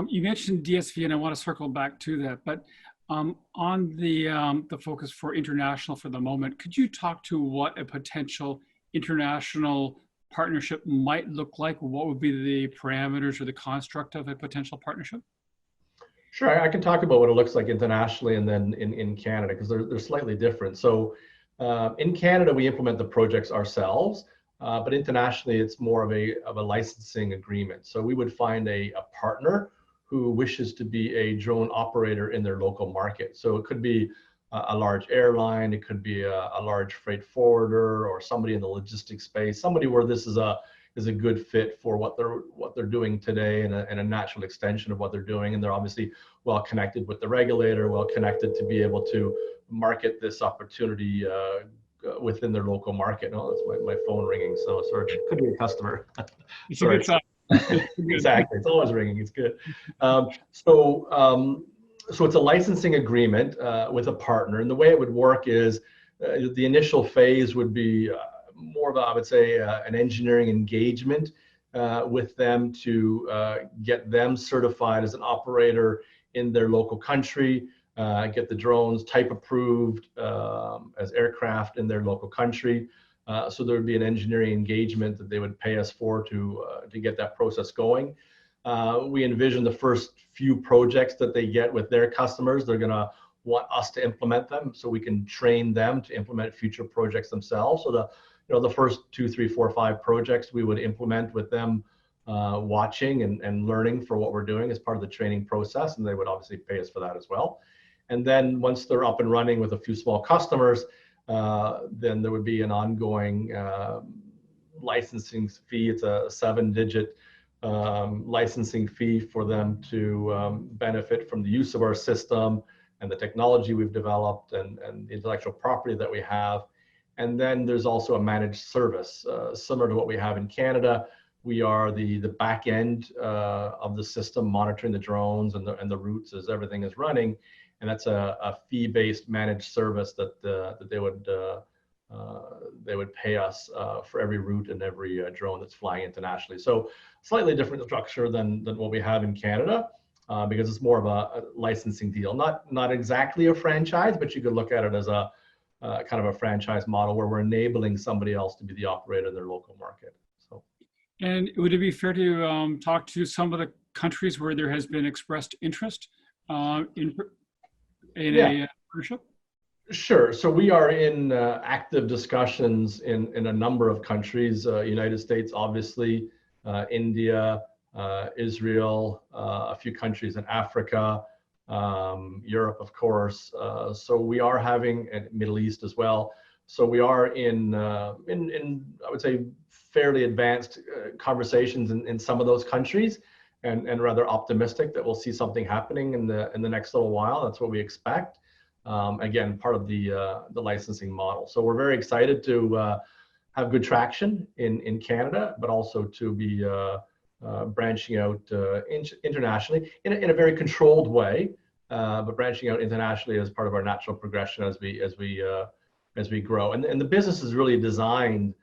You mentioned DSV, and I want to circle back to that. But on the focus for international for the moment, could you talk to what a potential international partnership might look like? What would be the parameters or the construct of a potential partnership? Sure, I can talk about what it looks like internationally and then in Canada, because they're slightly different. So in Canada, we implement the projects ourselves, but internationally, it's more of a licensing agreement. So we would find a partner who wishes to be a drone operator in their local market. So it could be a large airline, it could be a large freight forwarder, or somebody in the logistics space, somebody where this is a good fit for what they're doing today, and a natural extension of what they're doing. And they're obviously well connected with the regulator, well connected to be able to market this opportunity within their local market. Oh, that's my phone ringing. So sorry, it could be a customer. It's a good sign. Exactly, it's always ringing. It's good. So it's a licensing agreement with a partner, and the way it would work is the initial phase would be more of, I would say, an engineering engagement with them to get them certified as an operator in their local country, get the drones type approved as aircraft in their local country. So there would be an engineering engagement that they would pay us for to get that process going. We envision the first few projects that they get with their customers, they're going to want us to implement them so we can train them to implement future projects themselves. So the first 2, 3, 4, 5 projects we would implement with them, watching and learning for what we're doing as part of the training process, and they would obviously pay us for that as well. And then once they're up and running with a few small customers, then there would be an ongoing licensing fee. It's a 7-digit licensing fee for them to benefit from the use of our system and the technology we've developed and the intellectual property that we have. And then there's also a managed service, similar to what we have in Canada. We are the back end of the system, monitoring the drones and the routes as everything is running. And that's a fee-based managed service that they would pay us for every route and every drone that's flying internationally. So slightly different structure than what we have in Canada, because it's more of a licensing deal. Not exactly a franchise, but you could look at it as a kind of a franchise model where we're enabling somebody else to be the operator in their local market. So. And would it be fair to talk to some of the countries where there has been expressed interest in a partnership? Sure. So we are in active discussions in a number of countries, United States, obviously, India, Israel, a few countries in Africa, Europe, of course. So we are having, and Middle East as well. So we are in I would say, fairly advanced conversations in some of those countries, and rather optimistic that we'll see something happening in the next little while. That's what we expect. Again, part of the licensing model. So we're very excited to have good traction in Canada, but also to be branching out internationally in a very controlled way, but branching out internationally as part of our natural progression as we grow. And the business is really designed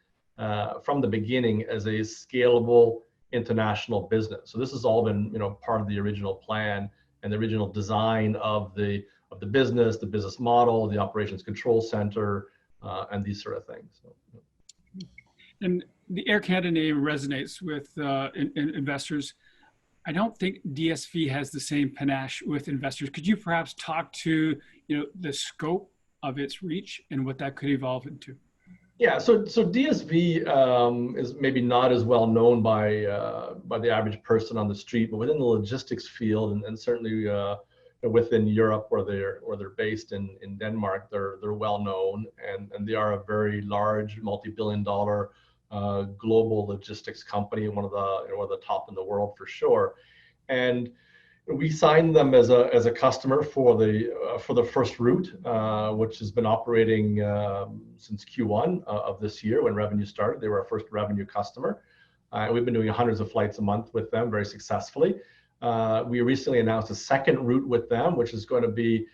from the beginning as a scalable international business. So this has all been part of the original plan and the original design of the business, the business model, the operations control center, and these sort of things. So, And the Air Canada name resonates with investors. I don't think DSV has the same panache with investors. Could you perhaps talk to the scope of its reach and what that could evolve into? Yeah, so DSV is maybe not as well known by the average person on the street, but within the logistics field, and certainly within Europe, where they're based in Denmark, they're well known, and they are a very large, multi-billion-dollar global logistics company, one of the top in the world for sure. And we signed them as a customer for the first route, which has been operating since Q1 of this year when revenue started. They were our first revenue customer. We've been doing hundreds of flights a month with them very successfully. We recently announced a second route with them, which is going to be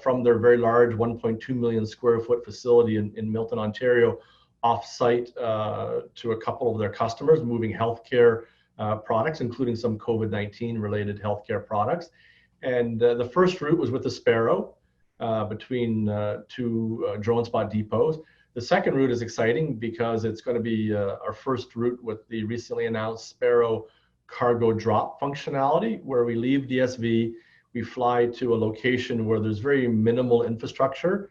from their very large 1.2 million square foot facility in Milton, Ontario, off-site to a couple of their customers, moving healthcare products, including some COVID-19 related healthcare products. And the first route was with the Sparrow between two drone spot depots. The second route is exciting because it's going to be our first route with the recently announced Sparrow cargo drop functionality, where we leave DSV, we fly to a location where there's very minimal infrastructure.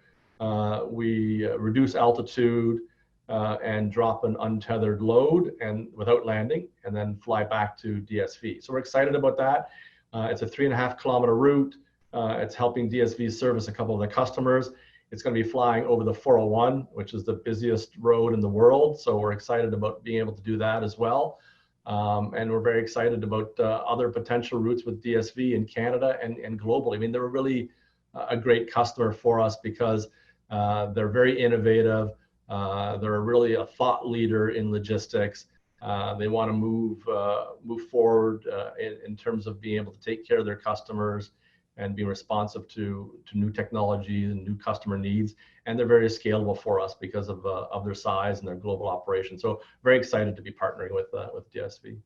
We reduce altitude and drop an untethered load and without landing, and then fly back to DSV. So we're excited about that. It's a 3.5-kilometer route. It's helping DSV service a couple of the customers. It's going to be flying over the 401, which is the busiest road in the world. So we're excited about being able to do that as well. And we're very excited about other potential routes with DSV in Canada and globally. I mean, they're really a great customer for us because they're very innovative. They're really a thought leader in logistics. They want to move forward in terms of being able to take care of their customers and be responsive to new technology and new customer needs. And they're very scalable for us because of their size and their global operation. So very excited to be partnering with DSV.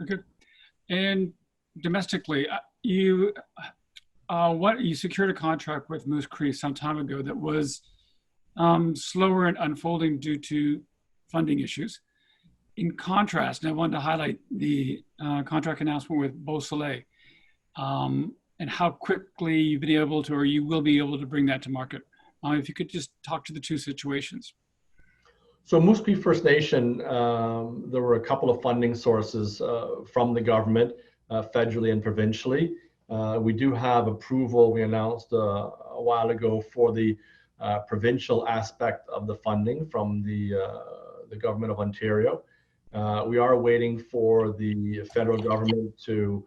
Okay. And domestically, you secured a contract with Moose Cree some time ago that was slower in unfolding due to funding issues. In contrast, and I wanted to highlight the contract announcement with Beausoleil, and how quickly you've been able to, or you will be able to bring that to market. If you could just talk to the two situations. So Moose Cree First Nation, there were a couple of funding sources from the government, federally and provincially. We do have approval, we announced a while ago, for the provincial aspect of the funding from the government of Ontario. We are waiting for the federal government to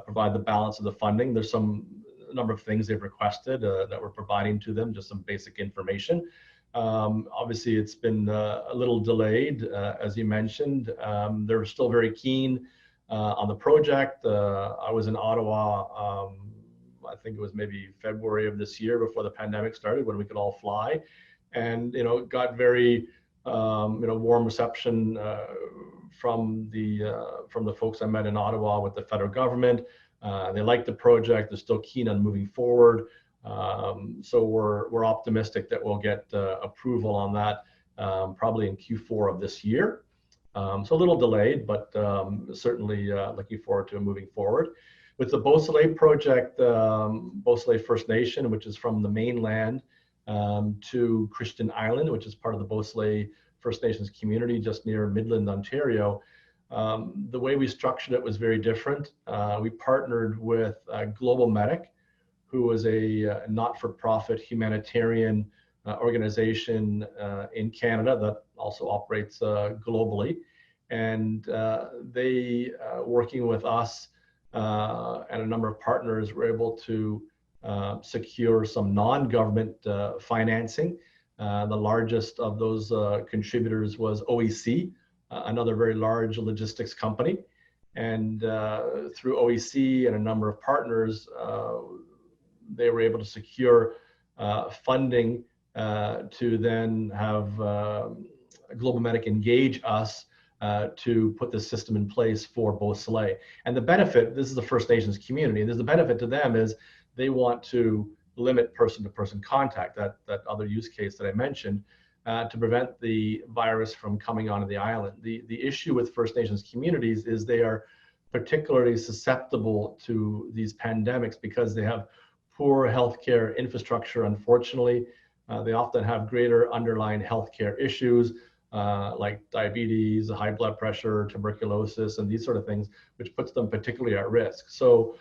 provide the balance of the funding. There's a number of things they've requested that we're providing to them, just some basic information. Obviously, it's been a little delayed, as you mentioned. They're still very keen on the project. I was in Ottawa, I think it was maybe February of this year before the pandemic started, when we could all fly, and got very warm reception from the folks I met in Ottawa with the federal government. They like the project. They're still keen on moving forward. So we're optimistic that we'll get approval on that probably in Q4 of this year. So a little delayed, but certainly looking forward to moving forward. With the Beausoleil project, Beausoleil First Nation, which is from the mainland to Christian Island, which is part of the Beausoleil First Nations community just near Midland, Ontario. The way we structured it was very different. We partnered with Global Medic, who was a not-for-profit humanitarian organization in Canada that also operates globally. And they, working with us and a number of partners, were able to secure some non-government financing. The largest of those contributors was OEC, another very large logistics company. And through OEC and a number of partners, they were able to secure funding to then have Global Medic engage us to put this system in place for Beausoleil. And the benefit, this is the First Nations community, there's the benefit to them is they want to limit person-to-person contact, that other use case that I mentioned, to prevent the virus from coming onto the island. The issue with First Nations communities is they are particularly susceptible to these pandemics because they have poor healthcare infrastructure, unfortunately. They often have greater underlying healthcare issues like diabetes, high blood pressure, tuberculosis, and these sort of things, which puts them particularly at risk. So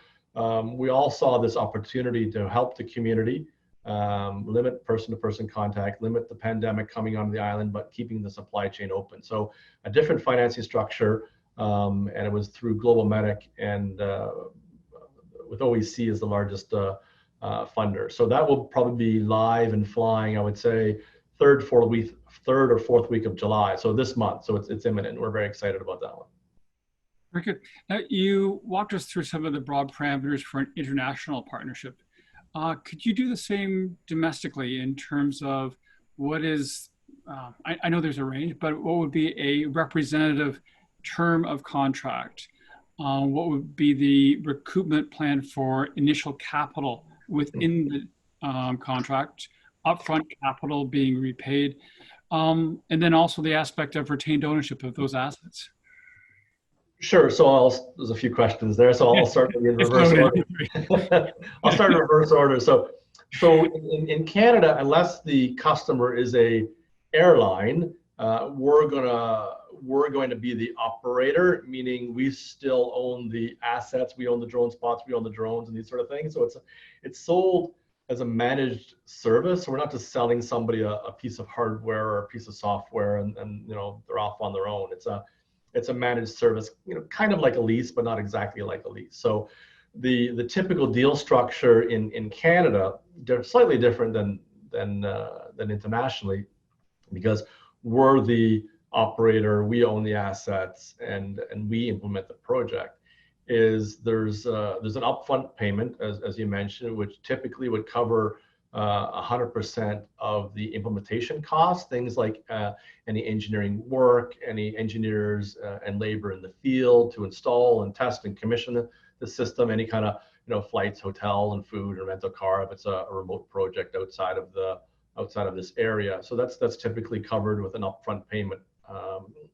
we all saw this opportunity to help the community, limit person-to-person contact, limit the pandemic coming onto the island, but keeping the supply chain open. So a different financing structure, and it was through Global Medic, and with OEC as the largest funder. So that will probably be live and flying, I would say, third or fourth week of July. So this month. So it's imminent. We're very excited about that one. Very good. Now, you walked us through some of the broad parameters for an international partnership. Could you do the same domestically in terms of what is, I know there's a range, but what would be a representative term of contract, what would be the recoupment plan for initial capital within the contract, upfront capital being repaid, and then also the aspect of retained ownership of those assets? Sure. So there's a few questions there. So I'll start in It's reverse loaded. order. I'll start in reverse order. So in Canada, unless the customer is a airline, we're going to be the operator, meaning we still own the assets, we own the drone spots, we own the drones, and these sort of things. So it's sold as a managed service. So we're not just selling somebody a piece of hardware or a piece of software, and they're off on their own. It's a managed service, kind of like a lease, but not exactly like a lease. So the typical deal structure in Canada, they're slightly different than internationally, because we're the operator, we own the assets, and we implement the project. There's an upfront payment, as you mentioned, which typically would cover 100% of the implementation costs, things like any engineering work, any engineers and labor in the field to install and test and commission the system, any kind of flights, hotel and food, or rental car if it's a remote project outside of this area. So that's typically covered with an upfront payment,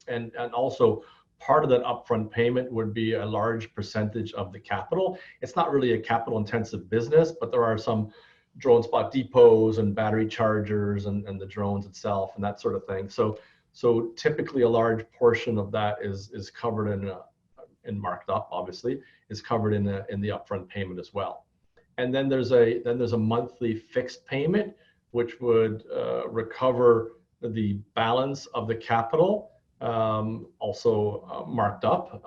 and also part of that upfront payment would be a large percentage of the capital. It's not really a capital intensive business, but there are some drone spot depots and battery chargers and the drones itself and that sort of thing. So typically a large portion of that is covered and marked up, obviously, is covered in the upfront payment as well. And then there's a monthly fixed payment, which would recover the balance of the capital, also marked up.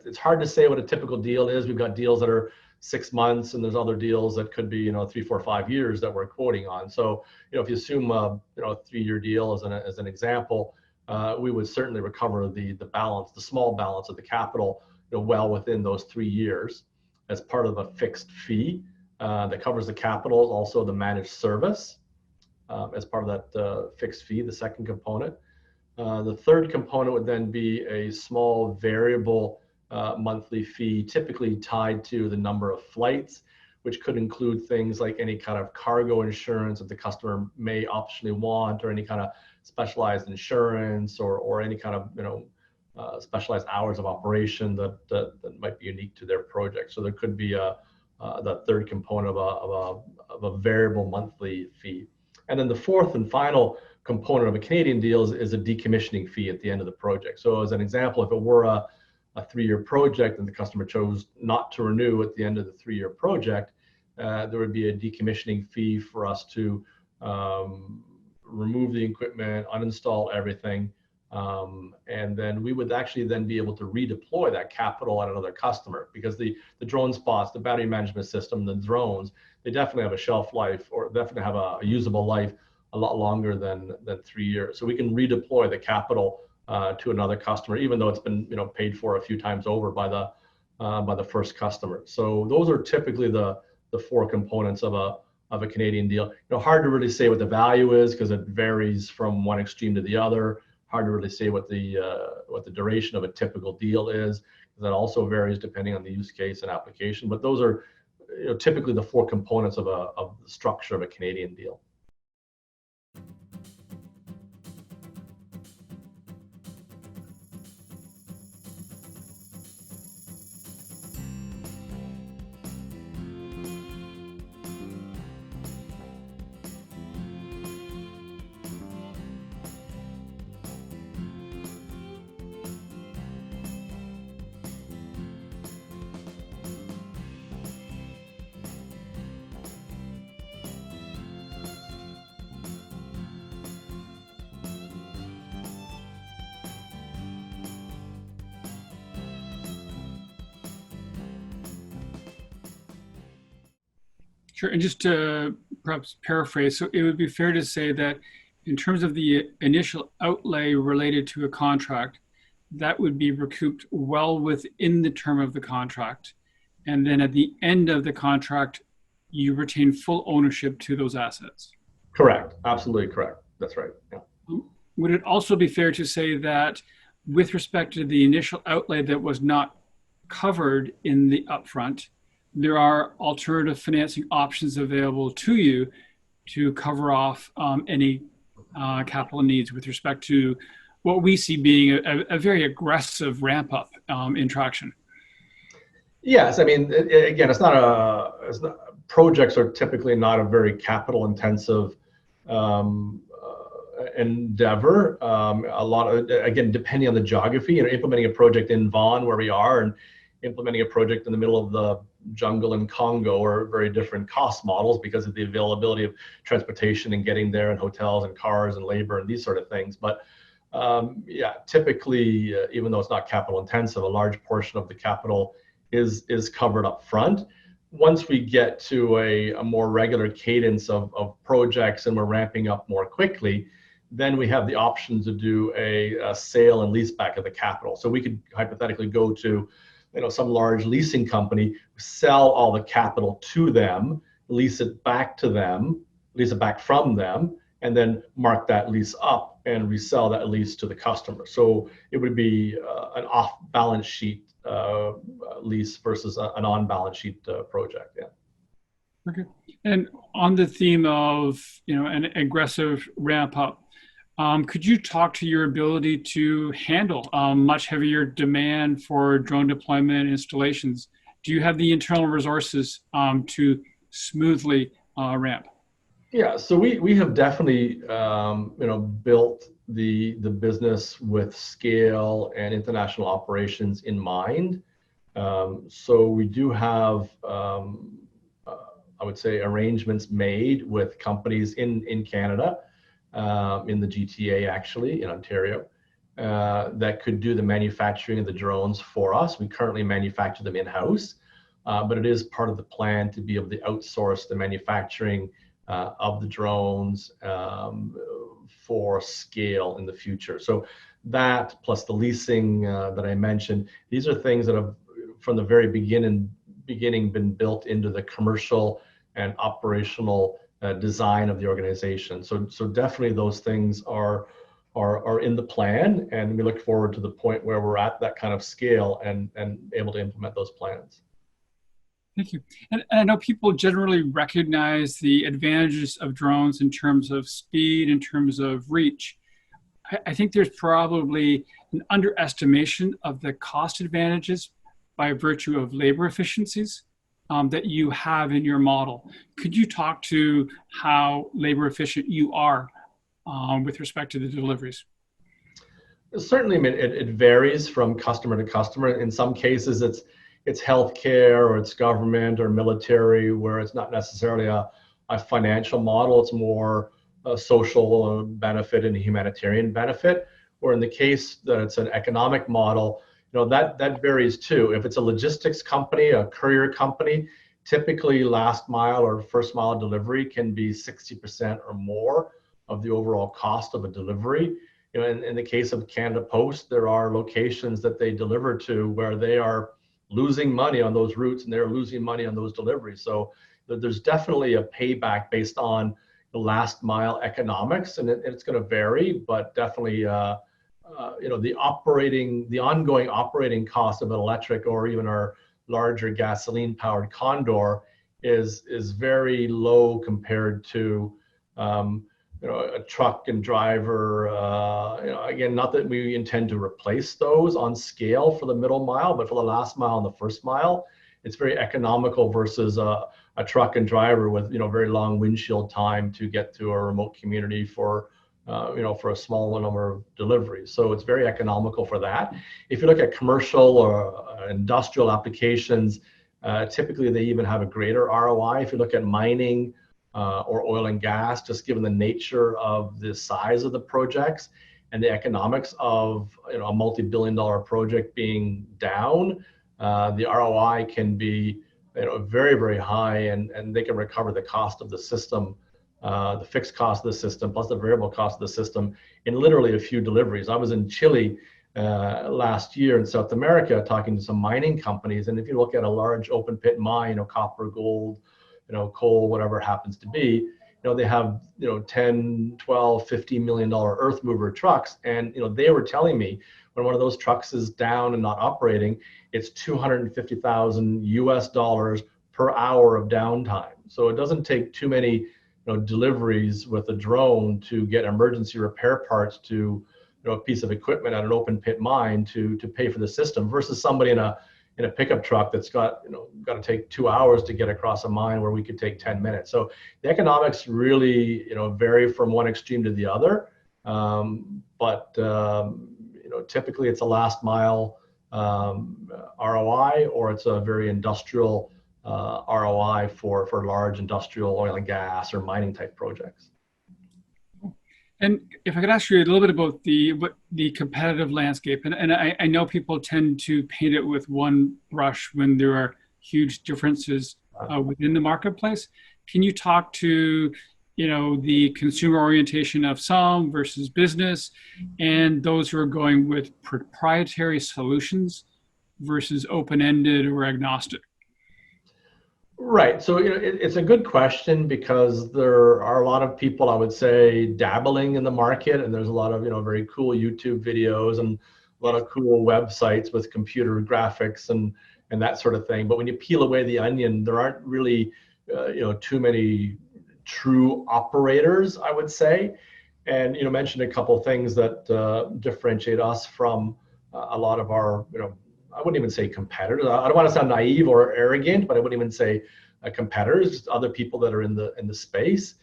It's hard to say what a typical deal is. We've got deals that are 6 months, and there's other deals that could be 3, 4, 5 years that we're quoting on. So if you assume a 3-year deal as an example, we would certainly recover the balance, the small balance of the capital, well within those 3 years, as part of a fixed fee that covers the capital, also the managed service as part of that fixed fee, the second component. The third component would then be a small variable monthly fee, typically tied to the number of flights, which could include things like any kind of cargo insurance that the customer may optionally want, or any kind of specialized insurance, or any kind of specialized hours of operation that might be unique to their project. So there could be that third component of a variable monthly fee. And then the fourth and final component of a Canadian deal is a decommissioning fee at the end of the project. So as an example, if it were a 3-year project and the customer chose not to renew at the end of the 3-year project, there would be a decommissioning fee for us to remove the equipment, uninstall everything, and then we would actually then be able to redeploy that capital at another customer, because the drone spots, the battery management system, the drones, they definitely have a shelf life, or definitely have a usable life a lot longer than 3 years. So we can redeploy the capital to another customer, even though it's been paid for a few times over by the first customer. So those are typically the 4 components of a Canadian deal. Hard to really say what the value is, because it varies from one extreme to the other. Hard to really say what the duration of a typical deal is. That also varies depending on the use case and application. But those are typically the 4 components of the structure of a Canadian deal. Sure. And just to perhaps paraphrase, so it would be fair to say that in terms of the initial outlay related to a contract, that would be recouped well within the term of the contract. And then at the end of the contract, you retain full ownership to those assets. Correct. Absolutely correct. That's right. Yeah. Would it also be fair to say that with respect to the initial outlay that was not covered in the upfront, there are alternative financing options available to you to cover off any capital needs with respect to what we see being a very aggressive ramp up in traction. Yes, I mean, again, projects are typically not a very capital intensive endeavor. A lot of, again, depending on the geography, implementing a project in Vaughan where we are and implementing a project in the middle of the jungle in Congo are very different cost models because of the availability of transportation and getting there and hotels and cars and labor and these sort of things. But yeah, typically, even though it's not capital intensive, a large portion of the capital is covered up front. Once we get to a more regular cadence of projects and we're ramping up more quickly, then we have the option to do a sale and lease back of the capital. So we could hypothetically go to some large leasing company, sell all the capital to them, lease it back to them, lease it back from them, and then mark that lease up and resell that lease to the customer. So it would be an off-balance sheet lease versus an on-balance sheet project. Yeah. Okay. And on the theme of an aggressive ramp up, could you talk to your ability to handle much heavier demand for drone deployment installations? Do you have the internal resources to smoothly ramp? Yeah, so we have definitely built the business with scale and international operations in mind. So we do have I would say arrangements made with companies in Canada, in the GTA actually, in Ontario, that could do the manufacturing of the drones for us. We currently manufacture them in-house, but it is part of the plan to be able to outsource the manufacturing of the drones for scale in the future. So that plus the leasing that I mentioned, these are things that have from the very beginning been built into the commercial and operational design of the organization. So definitely those things are in the plan, and we look forward to the point where we're at that kind of scale and able to implement those plans. Thank you. And I know people generally recognize the advantages of drones in terms of speed, in terms of reach. I think there's probably an underestimation of the cost advantages by virtue of labor efficiencies that you have in your model. Could you talk to how labor efficient you are with respect to the deliveries? Certainly, I mean, it varies from customer to customer. In some cases, it's healthcare or it's government or military, where it's not necessarily a financial model. It's more a social benefit and a humanitarian benefit. Or in the case that it's an economic model, that varies too. If it's a logistics company, a courier company, typically last mile or first mile delivery can be 60% or more of the overall cost of a delivery. In the case of Canada Post, there are locations that they deliver to where they are losing money on those routes and they're losing money on those deliveries. So there's definitely a payback based on the last mile economics, and it's going to vary, but definitely the ongoing operating cost of an electric or even our larger gasoline powered Condor is very low compared to a truck and driver. Again, not that we intend to replace those on scale for the middle mile, but for the last mile and the first mile, it's very economical versus a truck and driver with very long windshield time to get to a remote community for a small number of deliveries. So it's very economical for that. If you look at commercial or industrial applications, typically they even have a greater ROI. If you look at mining or oil and gas, just given the nature of the size of the projects and the economics of a multi-billion-dollar project being down, the ROI can be very, very high, and they can recover the cost of the system, the fixed cost of the system plus the variable cost of the system in literally a few deliveries. I was in Chile last year in South America talking to some mining companies, and if you look at a large open pit mine, copper, gold, coal, whatever it happens to be, they have 10, 12, $15 million earth mover trucks, and they were telling me when one of those trucks is down and not operating, it's $250,000 per hour of downtime. So it doesn't take too many deliveries with a drone to get emergency repair parts to a piece of equipment at an open pit mine to pay for the system, versus somebody in a pickup truck that's got to take 2 hours to get across a mine where we could take 10 minutes. So the economics really vary from one extreme to the other, but typically it's a last mile ROI, or it's a very industrial ROI for large industrial oil and gas or mining type projects. And if I could ask you a little bit about the competitive landscape, and I know people tend to paint it with one brush when there are huge differences within the marketplace. Can you talk to the consumer orientation of some versus business, and those who are going with proprietary solutions versus open-ended or agnostic? Right. So it's a good question, because there are a lot of people, I would say, dabbling in the market, and there's a lot of very cool YouTube videos and a lot of cool websites with computer graphics and that sort of thing. But when you peel away the onion, there aren't really too many true operators, I would say. And mentioned a couple of things that differentiate us from a lot of our I wouldn't even say competitors. I don't want to sound naive or arrogant, but I wouldn't even say competitors, just other people that are in the space.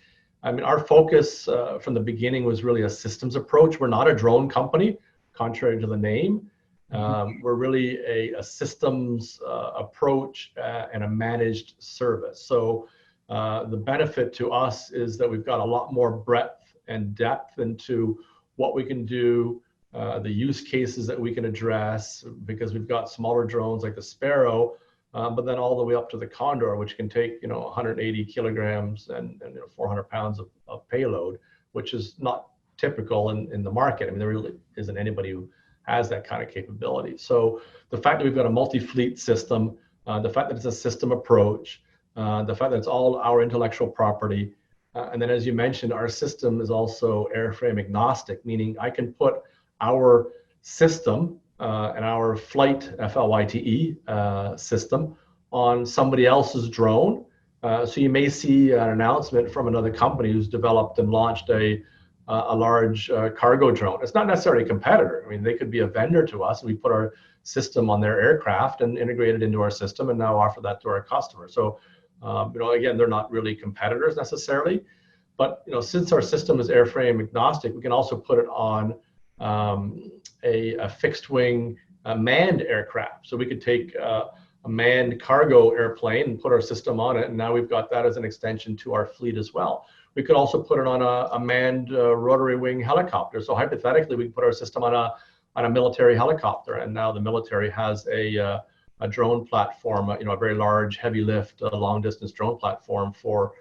I mean, our focus from the beginning was really a systems approach. We're not a drone company, contrary to the name. We're really a systems approach and a managed service. So the benefit to us is that we've got a lot more breadth and depth into what we can do, the use cases that we can address, because we've got smaller drones like the Sparrow, but then all the way up to the Condor, which can take 180 kilograms and 400 pounds of payload, which is not typical in the market. I mean, there really isn't anybody who has that kind of capability. So the fact that we've got a multi-fleet system, the fact that it's a system approach, the fact that it's all our intellectual property, and then as you mentioned, our system is also airframe agnostic, meaning I can put our system and our flight FLYTE system on somebody else's drone. So you may see an announcement from another company who's developed and launched a large cargo drone. It's not necessarily a competitor. I mean, they could be a vendor to us, and we put our system on their aircraft and integrate it into our system, and now offer that to our customers. So again, they're not really competitors necessarily, but since our system is airframe agnostic, we can also put it on a fixed wing manned aircraft. So we could take a manned cargo airplane and put our system on it, and now we've got that as an extension to our fleet as well. We could also put it on a manned rotary wing helicopter. So hypothetically, we could put our system on a military helicopter, and now the military has a drone platform, a very large, heavy lift, long distance drone platform for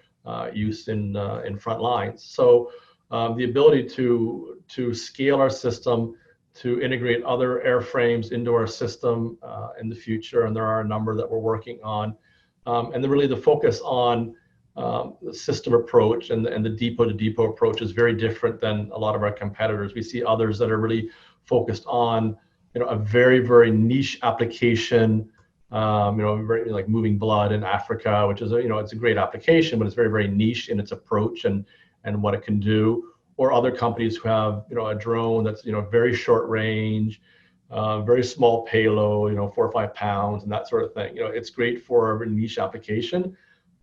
use in front lines. So the ability to scale our system, to integrate other airframes into our system in the future, and there are a number that we're working on, and then really the focus on the system approach and the depot to depot approach is very different than a lot of our competitors. We see others that are really focused on a very, very niche application, very, like moving blood in Africa, which is it's a great application, but it's very, very niche in its approach and what it can do. Or other companies who have a drone that's very short range, very small payload, 4 or 5 pounds and that sort of thing. It's great for a niche application,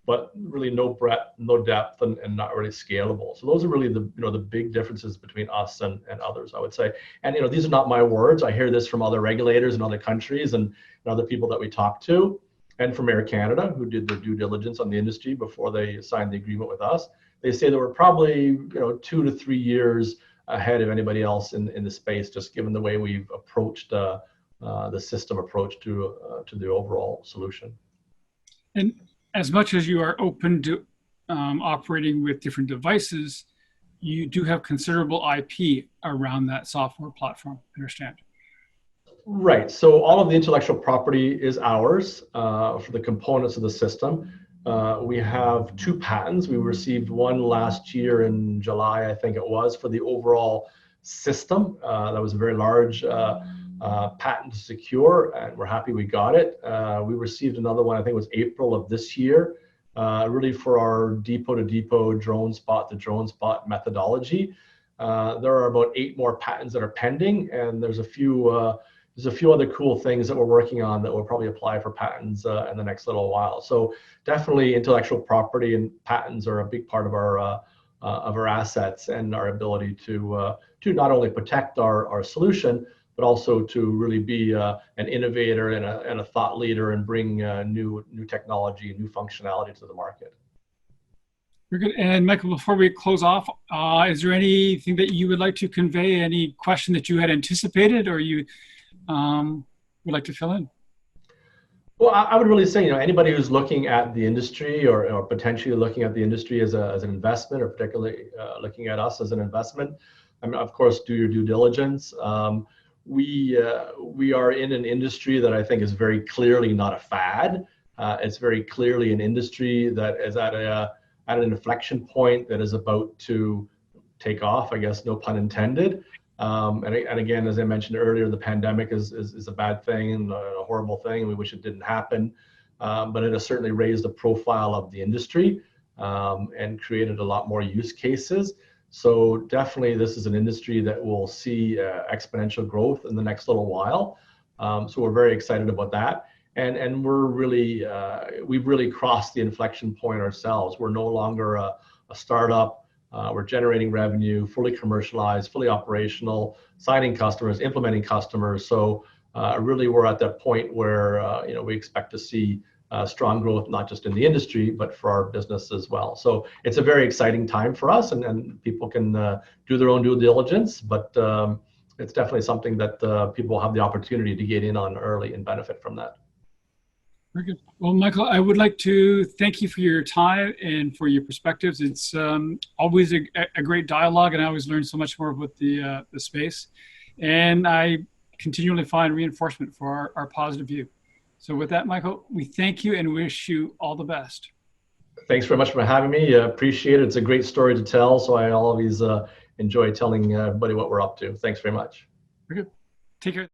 but really no breadth, no depth, and not really scalable. So those are really the big differences between us and others, I would say. And these are not my words. I hear this from other regulators in other countries and other people that we talk to, and from Air Canada, who did their due diligence on the industry before they signed the agreement with us. They say that we're probably 2 to 3 years ahead of anybody else in the space, just given the way we've approached the system approach to the overall solution. And as much as you are open to operating with different devices, you do have considerable IP around that software platform, I understand. Right. So all of the intellectual property is ours for the components of the system. We have 2 patents. We received one last year in July, I think it was, for the overall system. That was a very large patent to secure, and we're happy we got it. We received another one, I think it was April of this year, really for our depot-to-depot, drone spot-to-drone spot methodology. There are about 8 more patents that are pending, and there's a few other cool things that we're working on that will probably apply for patents in the next little while. So definitely intellectual property and patents are a big part of our assets and our ability to not only protect our solution, but also to really be an innovator and a thought leader and bring new technology and new functionality to the market. Very good. And Michael, before we close off, is there anything that you would like to convey? Any question that you had anticipated or you would like to fill in? Well, I would really say, anybody who's looking at the industry or potentially looking at the industry as an investment, or particularly looking at us as an investment, I mean, of course, do your due diligence. We are in an industry that I think is very clearly not a fad. It's very clearly an industry that is at an inflection point that is about to take off, I guess, no pun intended. And again, as I mentioned earlier, the pandemic is a bad thing and a horrible thing, and we wish it didn't happen. But it has certainly raised the profile of the industry and created a lot more use cases. So definitely this is an industry that will see exponential growth in the next little while. So we're very excited about that. And we've really crossed the inflection point ourselves. We're no longer a startup. We're generating revenue, fully commercialized, fully operational, signing customers, implementing customers. So really we're at that point where we expect to see strong growth, not just in the industry, but for our business as well. So it's a very exciting time for us, and people can do their own due diligence, but it's definitely something that people have the opportunity to get in on early and benefit from that. Very good. Well, Michael, I would like to thank you for your time and for your perspectives. It's always a great dialogue, and I always learn so much more about the space. And I continually find reinforcement for our positive view. So with that, Michael, we thank you and wish you all the best. Thanks very much for having me. Appreciate it. It's a great story to tell, so I always enjoy telling everybody what we're up to. Thanks very much. Very good. Take care.